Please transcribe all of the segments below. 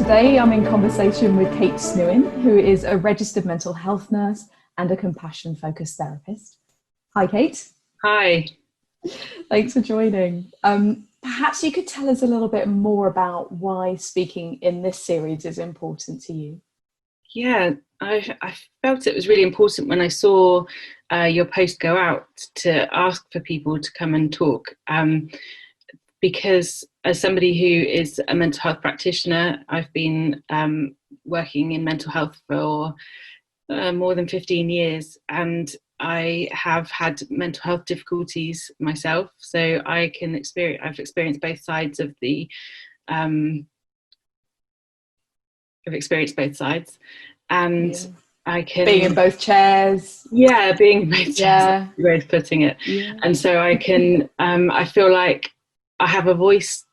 Today I'm in conversation with Kate Snewin, who is a registered mental health nurse and a compassion-focused therapist. Hi, Kate. Hi. Thanks for joining. Perhaps you could tell us a little bit more about why speaking in this series is important to you. Yeah, I felt it was really important when I saw your post go out to ask for people to come and talk. Because as somebody who is a mental health practitioner, I've been working in mental health for more than 15 years, and I have had mental health difficulties myself. So I've experienced both sides of the, I've experienced both sides, and Yeah. I can Being in both chairs. Yeah, being in both chairs. Yeah. That's a great way of putting it. Yeah. And so I can, I feel like I have a voice,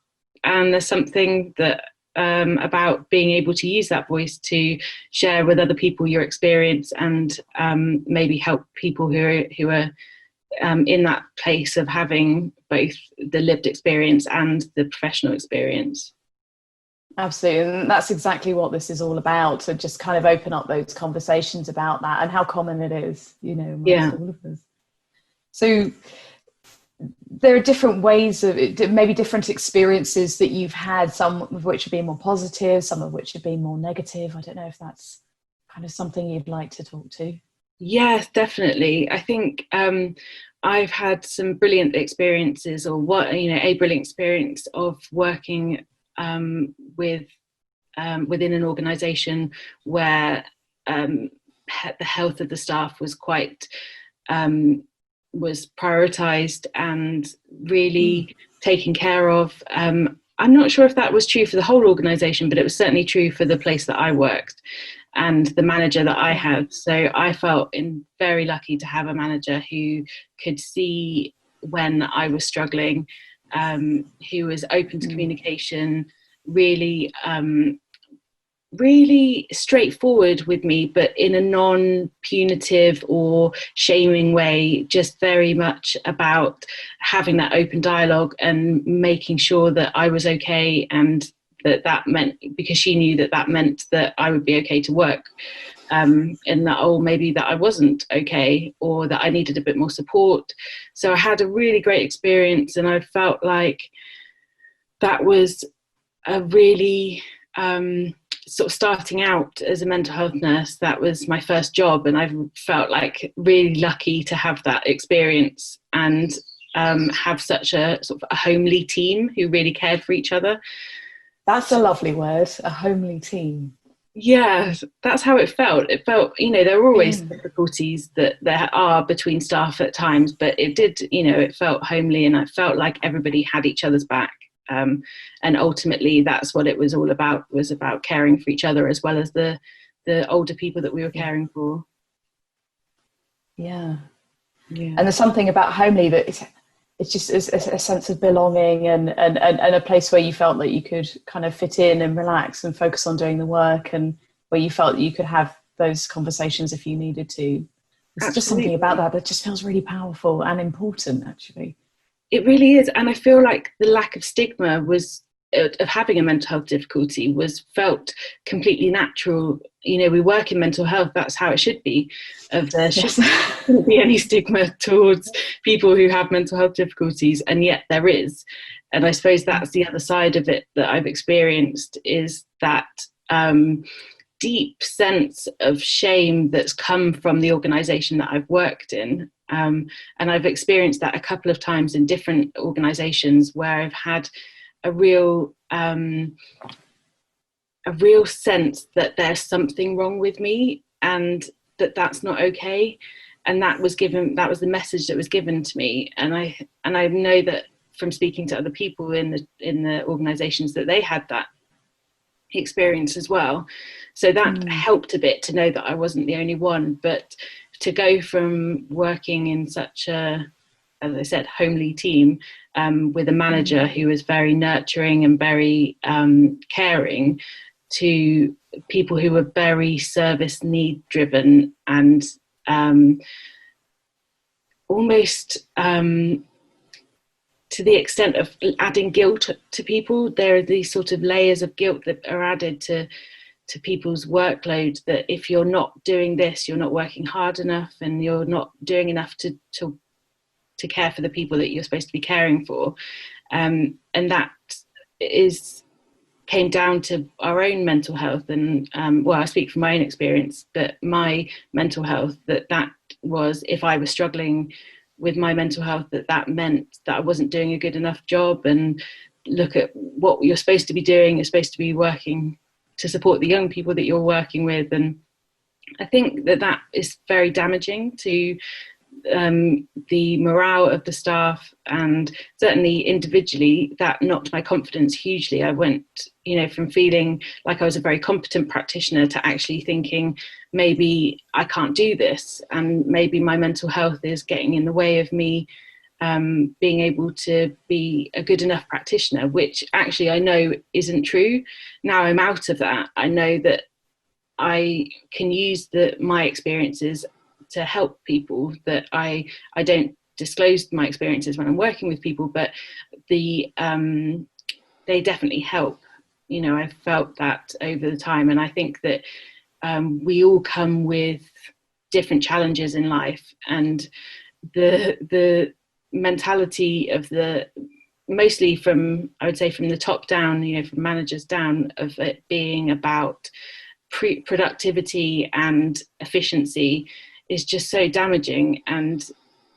and there's something that about being able to use that voice to share with other people your experience, and maybe help people who are in that place of having both the lived experience and the professional experience. Absolutely, and that's exactly what this is all about, to just kind of open up those conversations about that and how common it is, amongst all of us. So there are different ways of it, maybe different experiences that you've had, some of which have been more positive, some of which have been more negative. I don't know if that's kind of something you'd like to talk to. Yes, definitely. I think I've had some brilliant experiences, or a brilliant experience of working within an organisation where the health of the staff was quite was prioritised and really taken care of. I'm not sure if that was true for the whole organisation, but it was certainly true for the place that I worked and the manager that I had. So I felt very lucky to have a manager who could see when I was struggling, who was open to communication, really straightforward with me, but in a non-punitive or shaming way, just very much about having that open dialogue and making sure that I was okay, and that meant, because she knew that meant that I would be okay to work, and that maybe that I wasn't okay, or that I needed a bit more support. So I had a really great experience, and I felt like that was a really sort of starting out as a mental health nurse, that was my first job, and I felt like really lucky to have that experience and have such a sort of a homely team who really cared for each other. That's a lovely word, a homely team. Yeah, that's how it felt. It felt, there were always difficulties that there are between staff at times, but it did, it felt homely, and I felt like everybody had each other's back. And ultimately that's what it was all about, was about caring for each other as well as the older people that we were caring for. Yeah. And there's something about homely that it's just a sense of belonging, and a place where you felt that you could kind of fit in and relax and focus on doing the work, and where you felt that you could have those conversations if you needed to. It's just something about that just feels really powerful and important, actually. It really is. And I feel like the lack of stigma of having a mental health difficulty was felt completely natural. We work in mental health, that's how it should be. There shouldn't be any stigma towards people who have mental health difficulties, and yet there is. And I suppose that's the other side of it that I've experienced, is that deep sense of shame that's come from the organisation that I've worked in. And I've experienced that a couple of times in different organisations, where I've had a real sense that there's something wrong with me, and that's not okay. And that was the message that was given to me. And I know that from speaking to other people in the organisations, that they had that experience as well. So that helped a bit to know that I wasn't the only one. But to go from working in such a, as I said, homely team, with a manager who was very nurturing and very caring, to people who were very service need driven, and almost to the extent of adding guilt to people. There are these sort of layers of guilt that are added to people's workload, that if you're not doing this, you're not working hard enough, and you're not doing enough to care for the people that you're supposed to be caring for. And that came down to our own mental health. And well, I speak from my own experience, but my mental health, that was, if I was struggling with my mental health, that meant that I wasn't doing a good enough job. And look at what you're supposed to be doing. You're supposed to be working to support the young people that you're working with. And I think that is very damaging to the morale of the staff, and certainly individually that knocked my confidence hugely. I went, from feeling like I was a very competent practitioner to actually thinking maybe I can't do this, and maybe my mental health is getting in the way of me being able to be a good enough practitioner, which actually I know isn't true. Now I'm out of that, I know that I can use my experiences to help people, that I don't disclose my experiences when I'm working with people, but they definitely help. I've felt that over the time, and I think that we all come with different challenges in life, and the mentality of mostly from, I would say, from the top down, from managers down, of it being about productivity and efficiency is just so damaging. And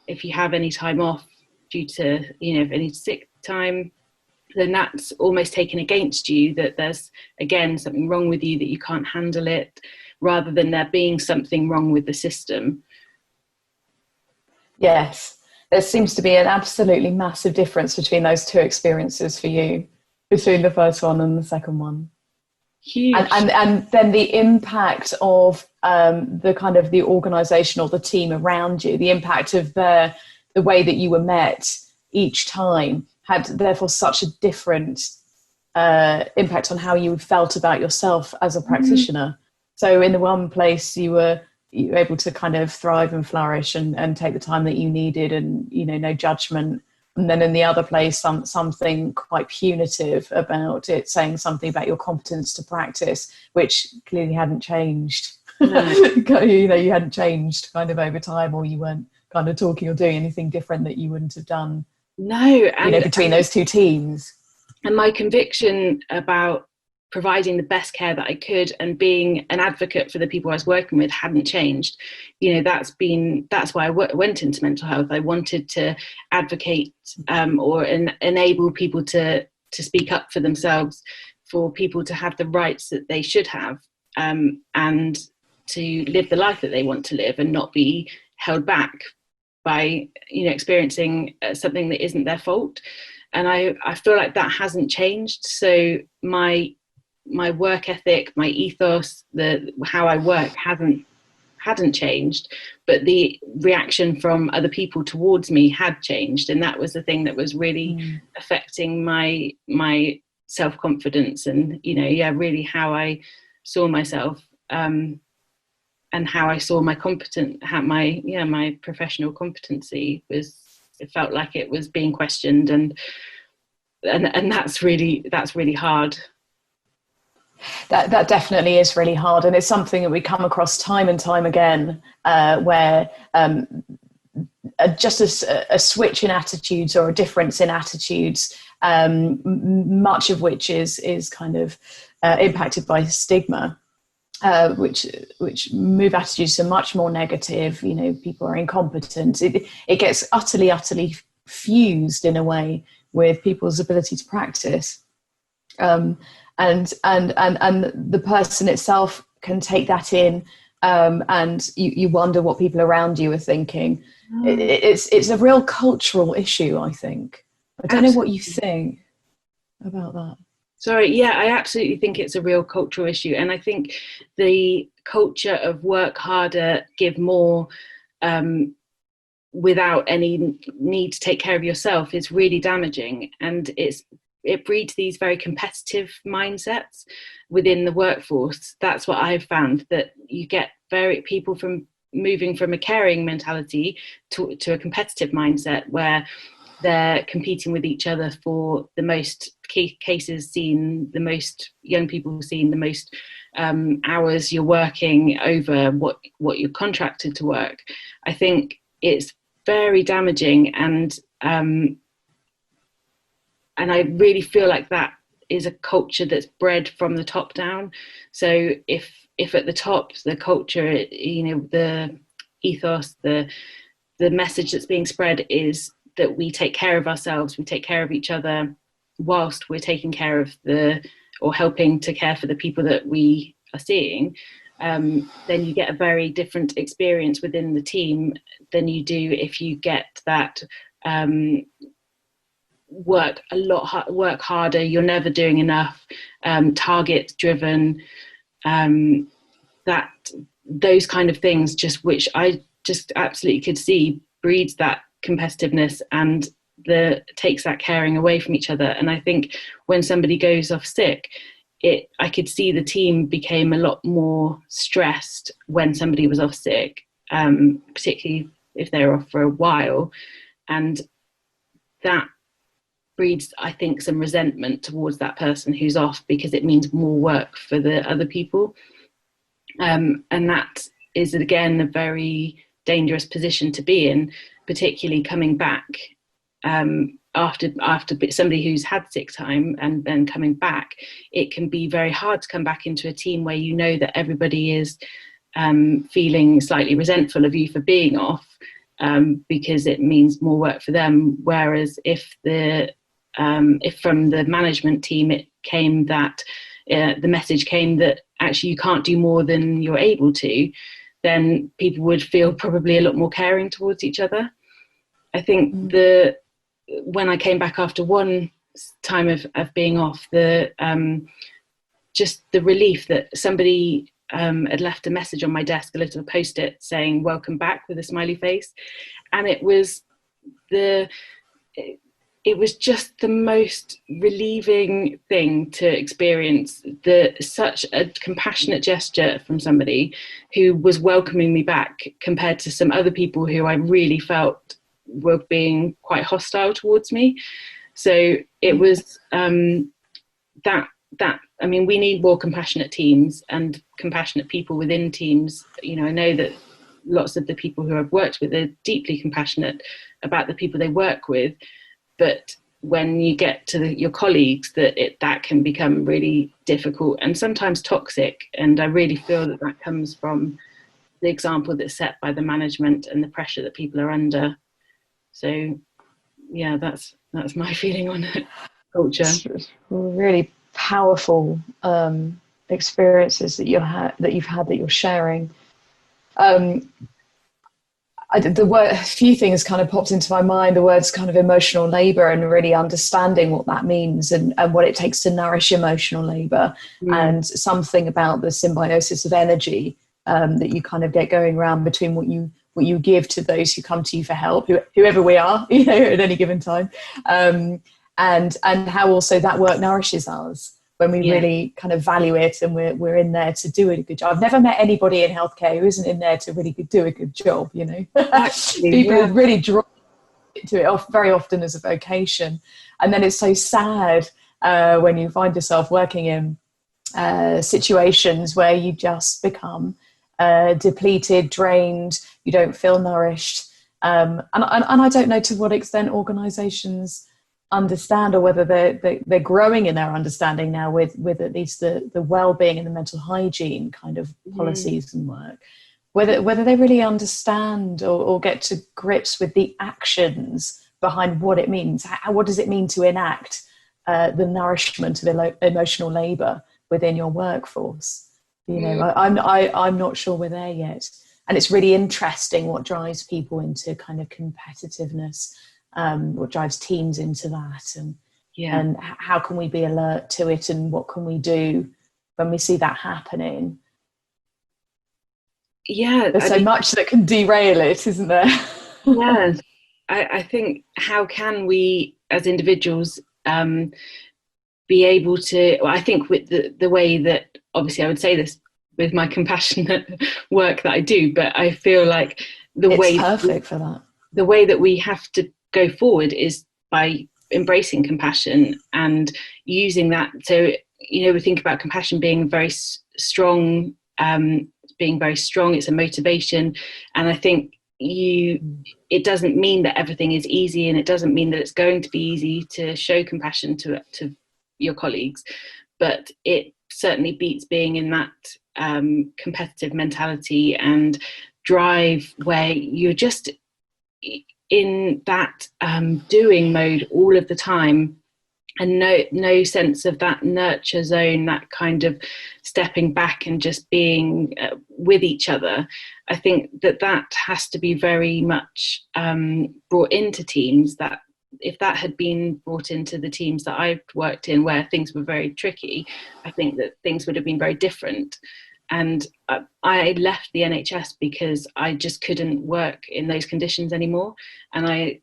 if you have any time off due to, any sick time, then that's almost taken against you, that there's, again, something wrong with you, that you can't handle it, rather than there being something wrong with the system. Yes, there seems to be an absolutely massive difference between those two experiences for you, between the first one and the second one. Huge. And then the impact of the kind of the organisation or the team around you, the impact of the way that you were met each time had therefore such a different impact on how you felt about yourself as a practitioner. So in the one place you were able to kind of thrive and flourish and take the time that you needed, and no judgment. And then in the other place, something quite punitive about it, saying something about your competence to practice, which clearly hadn't changed. No. You hadn't changed kind of over time, or you weren't kind of talking or doing anything different that you wouldn't have done. No, between those two teams. And my conviction about providing the best care that I could and being an advocate for the people I was working with hadn't changed. That's why I went into mental health. I wanted to advocate or enable people to speak up for themselves, for people to have the rights that they should have, and to live the life that they want to live, and not be held back by experiencing something that isn't their fault. And I feel like that hasn't changed. So my work ethic, my ethos, how I work hadn't changed, but the reaction from other people towards me had changed, and that was the thing that was really affecting my self-confidence, and really how I saw myself, and how I saw my my professional competency was. It felt like it was being questioned, and that's really hard. That definitely is really hard, and it's something that we come across time and time again, where just a switch in attitudes or a difference in attitudes, much of which is kind of impacted by stigma, which move attitudes to much more negative. People are incompetent. It gets utterly fused in a way with people's ability to practice. And the person itself can take that in, and you wonder what people around you are thinking. It's a real cultural issue, I think. I don't know what you think about that. Sorry, yeah, I absolutely think it's a real cultural issue, and I think the culture of work harder, give more, without any need to take care of yourself is really damaging, and it breeds these very competitive mindsets within the workforce. That's what I've found, that you get people from moving from a caring mentality to a competitive mindset, where they're competing with each other for the most cases seen, the most young people seen, the most hours you're working over what you're contracted to work. I think it's very damaging, and I really feel like that is a culture that's bred from the top down. So if at the top, the culture, the ethos, the message that's being spread is that we take care of ourselves, we take care of each other, whilst we're taking care of or helping to care for the people that we are seeing, then you get a very different experience within the team than you do if you get that work harder, you're never doing enough, target driven, that those kind of things, just which I just absolutely could see breeds that competitiveness and takes that caring away from each other. And I think when somebody goes off sick, I could see the team became a lot more stressed when somebody was off sick, particularly if they were off for a while, and that breeds, I think, some resentment towards that person who's off, because it means more work for the other people, and that is again a very dangerous position to be in, particularly coming back after somebody who's had sick time and then coming back. It can be very hard to come back into a team where you know that everybody is feeling slightly resentful of you for being off, because it means more work for them. Whereas if from the management team it came that the message came that actually you can't do more than you're able to, then people would feel probably a lot more caring towards each other. I think when I came back after one time of being off, just the relief that somebody had left a message on my desk, a little post-it saying "welcome back" with a smiley face, and it was just the most relieving thing to experience, such a compassionate gesture from somebody who was welcoming me back, compared to some other people who I really felt were being quite hostile towards me. So it was I mean, we need more compassionate teams and compassionate people within teams. I know that lots of the people who I've worked with are deeply compassionate about the people they work with, but when you get to your colleagues, that can become really difficult and sometimes toxic. And I really feel that comes from the example that's set by the management and the pressure that people are under. So yeah, that's my feeling on it. Culture. It's really powerful experiences that you've had that you're sharing. A few things kind of popped into my mind. The words kind of emotional labor, and really understanding what that means and what it takes to nourish emotional labor, and something about the symbiosis of energy that you kind of get going around between what you give to those who come to you for help, whoever we are, at any given time, and how also that work nourishes us when we really kind of value it, and we're in there to do a good job. I've never met anybody in healthcare who isn't in there to really do a good job. People really draw to it very often as a vocation, and then it's so sad when you find yourself working in situations where you just become depleted, drained, you don't feel nourished, and I don't know to what extent organisations understand, or whether they're growing in their understanding now with at least the well-being and the mental hygiene kind of policies and work, whether they really understand or get to grips with the actions behind what it means. What does it mean to enact the nourishment of emotional labor within your workforce? I'm not sure we're there yet, and it's really interesting what drives people into kind of competitiveness, what drives teams into that, and how can we be alert to it, and what can we do when we see that happening? There's so much that can derail it, isn't there? Yes. I think, how can we as individuals be able to, I think with the way that, obviously I would say this with my compassionate work that I do, but I feel like the way that we have to go forward is by embracing compassion and using that. So, we think about compassion being very strong, it's a motivation. And I think it doesn't mean that everything is easy, and it doesn't mean that it's going to be easy to show compassion to your colleagues, but it certainly beats being in that competitive mentality and drive where you're just in that doing mode all of the time, and no sense of that nurture zone, that kind of stepping back and just being with each other. I think that has to be very much brought into teams. That if that had been brought into the teams that I've worked in, where things were very tricky, I think that things would have been very different. And I left the NHS because I just couldn't work in those conditions anymore. And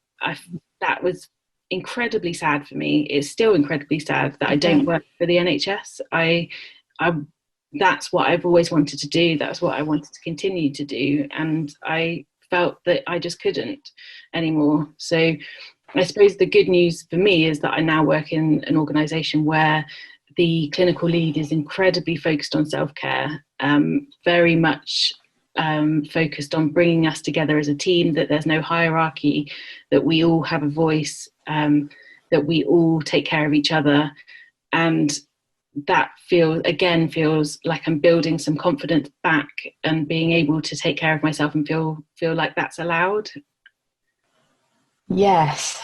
that was incredibly sad for me. It's still incredibly sad that I don't work for the NHS. That's what I've always wanted to do. That's what I wanted to continue to do. And I felt that I just couldn't anymore. So I suppose the good news for me is that I now work in an organisation where the clinical lead is incredibly focused on self-care, very much focused on bringing us together as a team, that there's no hierarchy, that we all have a voice, that we all take care of each other. And that feels like I'm building some confidence back and being able to take care of myself and feel like that's allowed. Yes.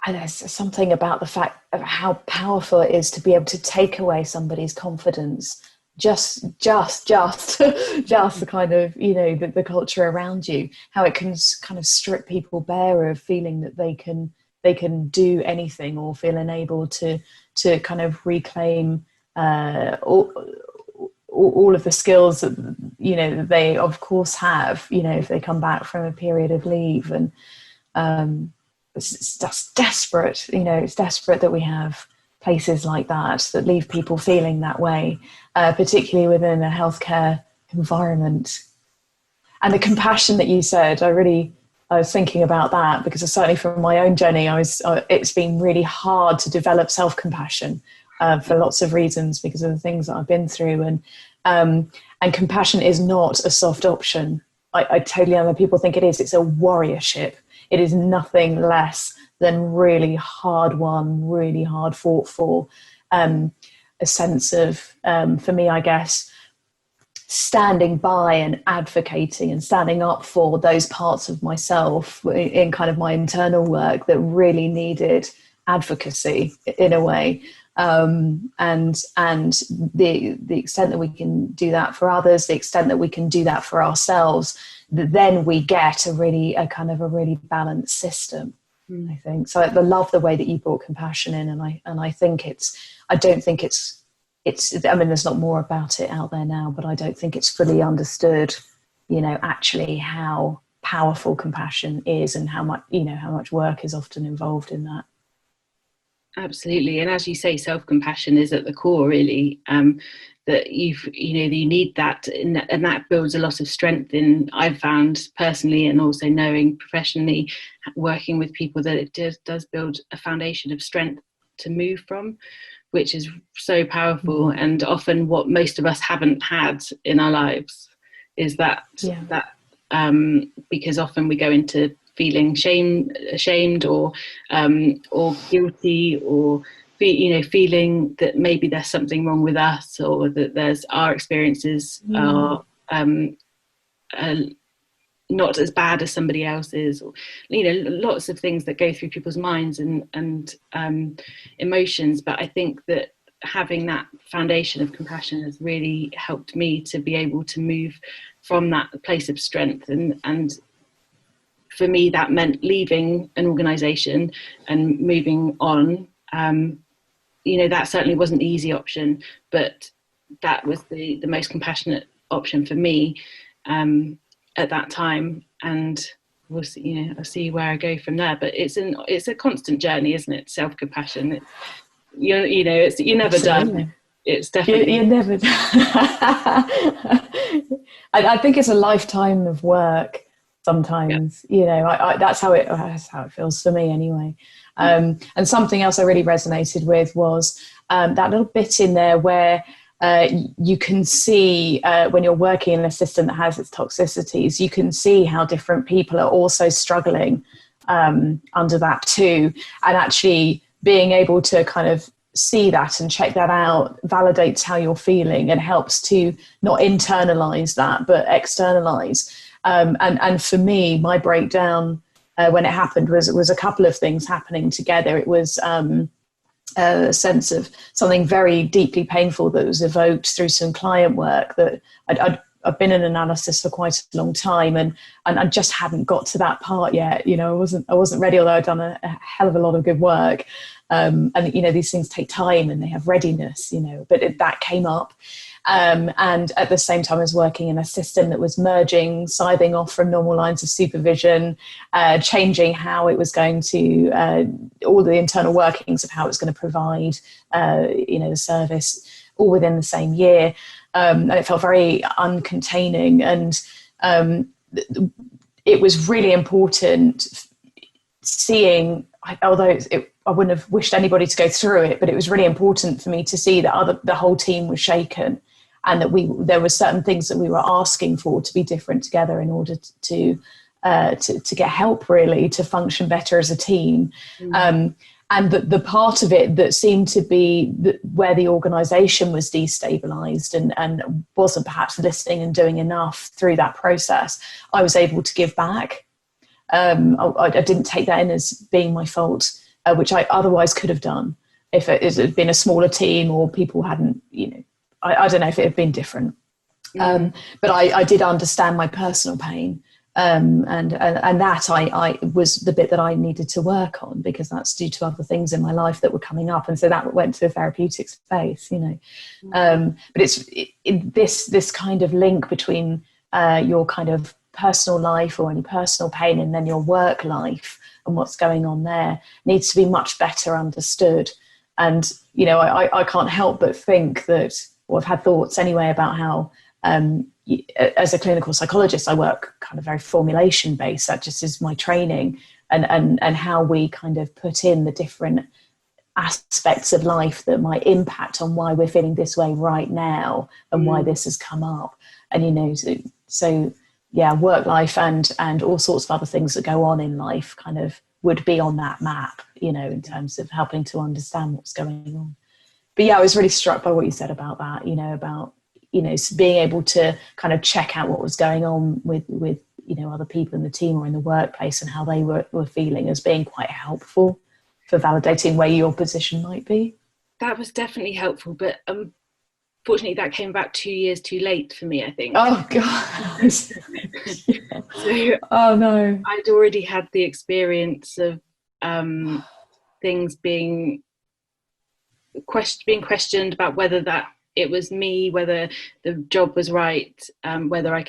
And there's something about the fact of how powerful it is to be able to take away somebody's confidence, just the kind of, the culture around you, how it can kind of strip people bare of feeling that they can do anything, or feel enabled to kind of reclaim all of the skills that, that they of course have, if they come back from a period of leave. And it's just desperate, it's desperate that we have places like that leave people feeling that way, particularly within a healthcare environment. And the compassion that you said, I was thinking about that, because certainly from my own journey, it's been really hard to develop self-compassion for lots of reasons, because of the things that I've been through. And compassion is not a soft option. I totally know people think it is. It's a warriorship. It is nothing less than really hard won, really hard fought for, a sense of, for me, I guess, standing by and advocating and standing up for those parts of myself in kind of my internal work that really needed advocacy in a way. And the extent that we can do that for others, the extent that we can do that for ourselves, then we get a really balanced system. I think so. I love the way that you brought compassion in, and I think I don't think it's I mean, there's not more about it out there now, but I don't think it's fully understood, actually how powerful compassion is, and how much work is often involved in that. Absolutely. And as you say, self-compassion is at the core, really, that you need that, and that builds a lot of strength in, I've found personally, and also knowing professionally, working with people, that it does build a foundation of strength to move from, which is so powerful. And often what most of us haven't had in our lives is that because often we go into feeling ashamed or guilty, or feeling that maybe there's something wrong with us, or that our experiences are not as bad as somebody else's, or lots of things that go through people's minds and emotions. But I think that having that foundation of compassion has really helped me to be able to move from that place of strength. And for me, that meant leaving an organisation and moving on. That certainly wasn't the easy option, but that was the most compassionate option for me at that time. And we'll see, I'll see where I go from there. But it's a constant journey, isn't it? Self-compassion. You're never Absolutely. done. It's definitely you're never done. I think it's a lifetime of work. Sometimes, that's how it feels for me anyway. And something else I really resonated with was that little bit in there where you can see when you're working in a system that has its toxicities, you can see how different people are also struggling under that too. And actually being able to kind of see that and check that out validates how you're feeling and helps to not internalize that, but externalize. And for me, my breakdown when it happened was a couple of things happening together. It was a sense of something very deeply painful that was evoked through some client work that I've been in analysis for quite a long time, and I just hadn't got to that part yet. You know, I wasn't ready, although I'd done a hell of a lot of good work. And you know, these things take time and they have readiness. You know, but that came up, and at the same time, I was working in a system that was merging, scything off from normal lines of supervision, changing how it was going to all the internal workings of how it was going to provide, you know, the service, all within the same year. And it felt very uncontaining, and it was really important seeing, although I wouldn't have wished anybody to go through it, but it was really important for me to see that the whole team was shaken, and that there were certain things that we were asking for to be different together in order to get help, really, to function better as a team. And the part of it that seemed to be where the organisation was destabilised and wasn't perhaps listening and doing enough through that process, I was able to give back. I didn't take that in as being my fault, which I otherwise could have done if it had been a smaller team or people hadn't, you know, I don't know if it had been different. But I did understand my personal pain. And that I was the bit that I needed to work on, because that's due to other things in my life that were coming up, and so that went to a therapeutic space, you know. But it's this kind of link between your kind of personal life or any personal pain and then your work life and what's going on there needs to be much better understood. And you know, I can't help but think that, or I've had thoughts anyway about how as a clinical psychologist, I work kind of very formulation based. That just is my training, and how we kind of put in the different aspects of life that might impact on why we're feeling this way right now and why this has come up. And, you know, so yeah, work life and all sorts of other things that go on in life kind of would be on that map, you know, in terms of helping to understand what's going on. But yeah, I was really struck by what you said about that, you know, about, you know, being able to kind of check out what was going on with you know, other people in the team or in the workplace and how they were feeling, as being quite helpful for validating where your position might be. That was definitely helpful, but fortunately that came about 2 years too late for me, I think. Oh God. So, oh no. I'd already had the experience of things being questioned about whether that it was me, whether the job was right, whether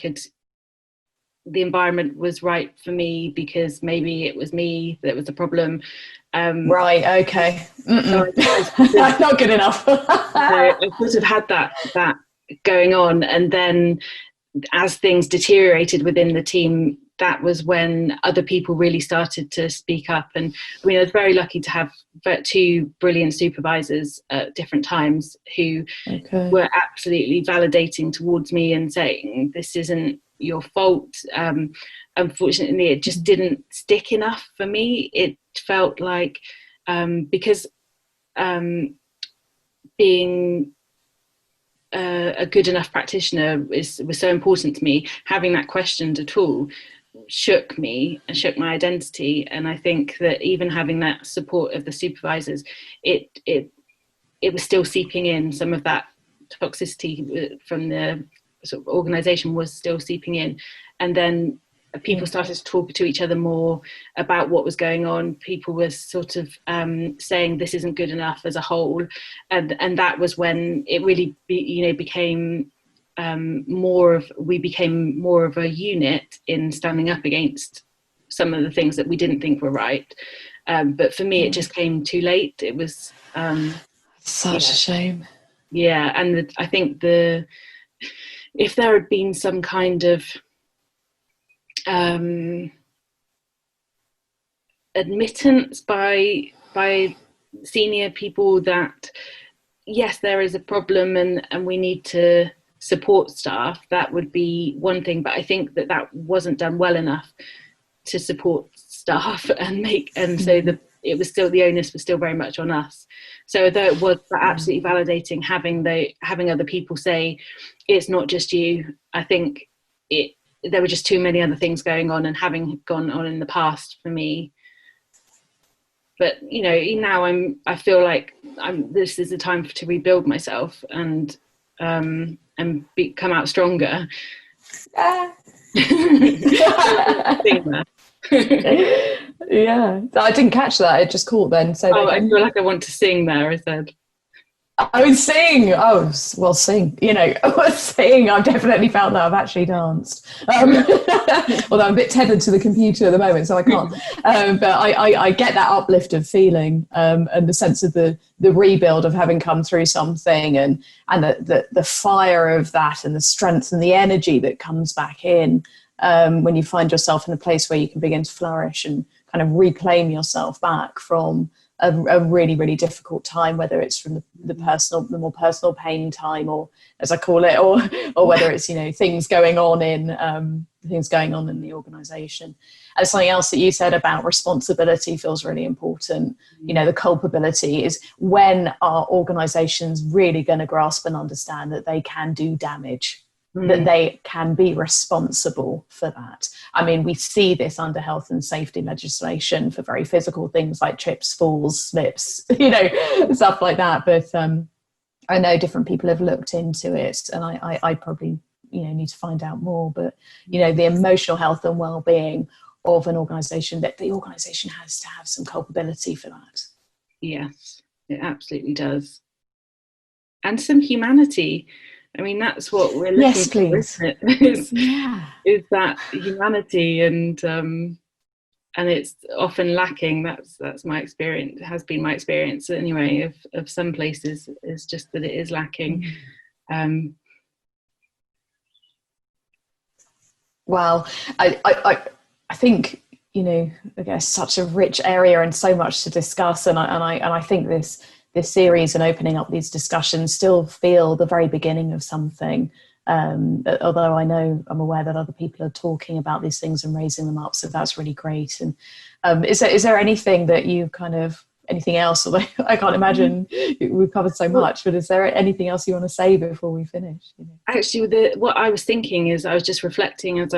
the environment was right for me, because maybe it was me that was the problem. Right, okay. So not good enough. So I sort of had that going on, and then as things deteriorated within the team, that was when other people really started to speak up. And I mean, I was very lucky to have two brilliant supervisors at different times who were absolutely validating towards me and saying, this isn't your fault. Unfortunately, it just didn't stick enough for me. It felt like because being a good enough practitioner was so important to me, having that questioned at all shook me and shook my identity. And I think that even having that support of the supervisors, it was still seeping in. Some of that toxicity from the sort of organisation was still seeping in, and then people started to talk to each other more about what was going on. People were sort of saying this isn't good enough as a whole, and that was when it really became we became more of a unit in standing up against some of the things that we didn't think were right. But for me, it just came too late. It was such a shame. Yeah, and I think if there had been some kind of admittance by by senior people that yes, there is a problem and we need to support staff, that would be one thing. But I think that wasn't done well enough to support staff and so it was still, the onus was still very much on us. So although it was absolutely validating having other people say it's not just you, I think there were just too many other things going on and having gone on in the past for me. But you know, now I feel like this is the time to rebuild myself and come out stronger. Stigma. Yeah, I didn't catch that. I just caught then. So I feel like I want to sing there. I said. I would sing. Oh, well, sing. You know, sing. I've definitely found that I've actually danced. Although I'm a bit tethered to the computer at the moment, so I can't. But I get that uplift of feeling and the sense of the rebuild of having come through something and the fire of that and the strength and the energy that comes back in when you find yourself in a place where you can begin to flourish and kind of reclaim yourself back from a really, really difficult time, whether it's from the more personal pain time, or as I call it, or whether it's, you know, things going on in the organisation. And something else that you said about responsibility feels really important. You know, the culpability is when are organisations really going to grasp and understand that they can do damage, that they can be responsible for that. I mean, we see this under health and safety legislation for very physical things like trips, falls, slips, you know, stuff like that. But I know different people have looked into it, and I probably, you know, need to find out more. But, you know, the emotional health and well-being of an organisation, that the organisation has to have some culpability for that. Yes, it absolutely does. And some humanity. I mean, that's what we're looking for, isn't it? Is that humanity, and it's often lacking. That's my experience. It has been my experience anyway. Of some places, is just that it is lacking. Well, I think, you know, I guess such a rich area and so much to discuss, and I think this series and opening up these discussions still feel the very beginning of something. Although I'm aware that other people are talking about these things and raising them up, so that's really great. And is there anything that you anything else? Although I can't imagine we've covered so much, but is there anything else you want to say before we finish? You know? Actually, what I was thinking is, I was just reflecting as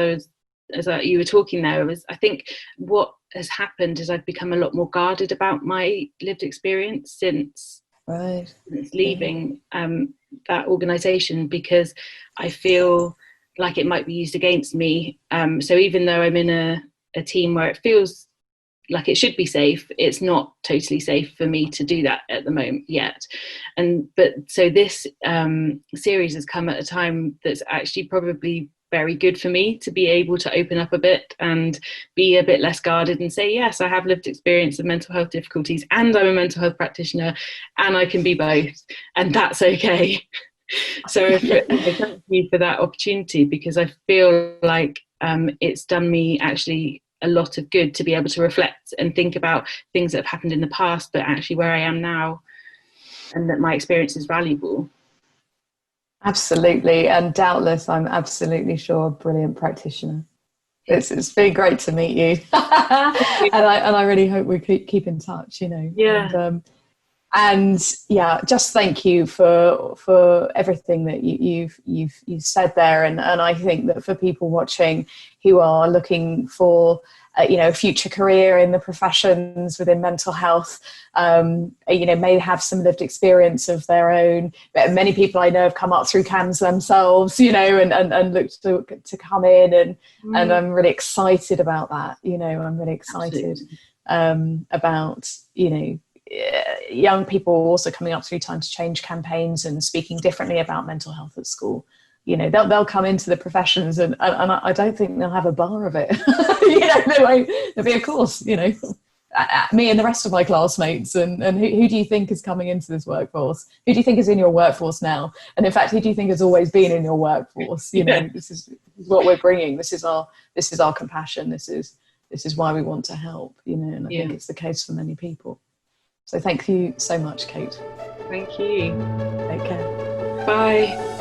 you were talking there, was I think what has happened is I've become a lot more guarded about my lived experience since leaving that organisation, because I feel like it might be used against me. So even though I'm in a team where it feels like it should be safe, it's not totally safe for me to do that at the moment yet. But so this series has come at a time that's actually probably very good for me to be able to open up a bit and be a bit less guarded and say, yes, I have lived experience of mental health difficulties, and I'm a mental health practitioner, and I can be both, and that's okay. So thank you for that opportunity, because I feel like it's done me actually a lot of good to be able to reflect and think about things that have happened in the past, but actually where I am now, and that my experience is valuable. Absolutely, and doubtless, I'm absolutely sure, a brilliant practitioner. It's been great to meet you, and I really hope we keep in touch. You know, yeah. And yeah, just thank you for everything that you've said there, and I think that for people watching who are looking for a future career in the professions within mental health, may have some lived experience of their own. But many people I know have come up through CAMS themselves, and look to come in, and I'm really excited about that. I'm really excited about young people also coming up through Time to Change campaigns and speaking differently about mental health at school. They'll come into the professions and I don't think they'll have a bar of it. There'll be a course, me and the rest of my classmates, and who do you think is coming into this workforce? Who do you think is in your workforce now? And in fact, who do you think has always been in your workforce? This is what we're bringing. This is our compassion. This is why we want to help, and I think it's the case for many people. So thank you so much, Kate. Thank you. Take care. Bye.